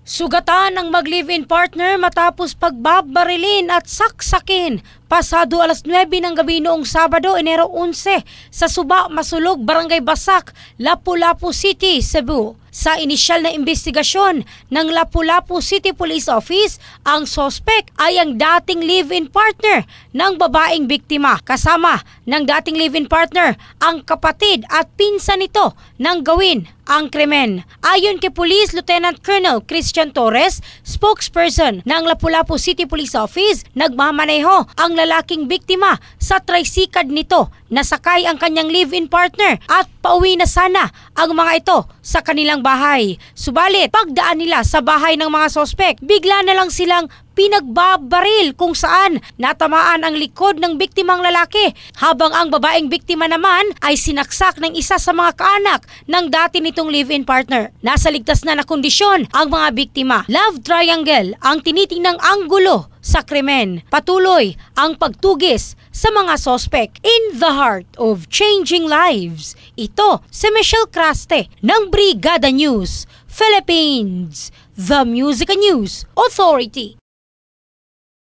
Sugatan ng mag-live-in partner matapos pagbabarilin at saksakin. Pasado alas 9 ng gabi noong Sabado, Enero 11 sa Suba, Masulog, Barangay Basak, Lapu-Lapu City, Cebu. Sa inisyal na investigasyon ng Lapu-Lapu City Police Office, ang sospek ay ang dating live-in partner ng babaeng biktima. Kasama ng dating live-in partner ang kapatid at pinsan nito nang gawin ang krimen. Ayon kay Police Lieutenant Colonel Christian Torres, spokesperson ng Lapu-Lapu City Police Office, nagmamaneho ang lalaking biktima sa tricycad nito. Nasakay ang kanyang live-in partner at pauwi na sana ang mga ito sa kanilang bahay. Subalit, pagdaan nila sa bahay ng mga sospek, bigla na lang silang pinagbabaril kung saan natamaan ang likod ng biktimang lalaki habang ang babaeng biktima naman ay sinaksak ng isa sa mga kaanak ng dati nitong live-in partner. Nasa ligtas na kondisyon ang mga biktima. Love triangle ang tinitingnang anggulo sa krimen. Patuloy ang pagtugis sa mga sospek. In the heart of changing lives, ito si Michelle Craste ng Brigada News Philippines, the Music News Authority.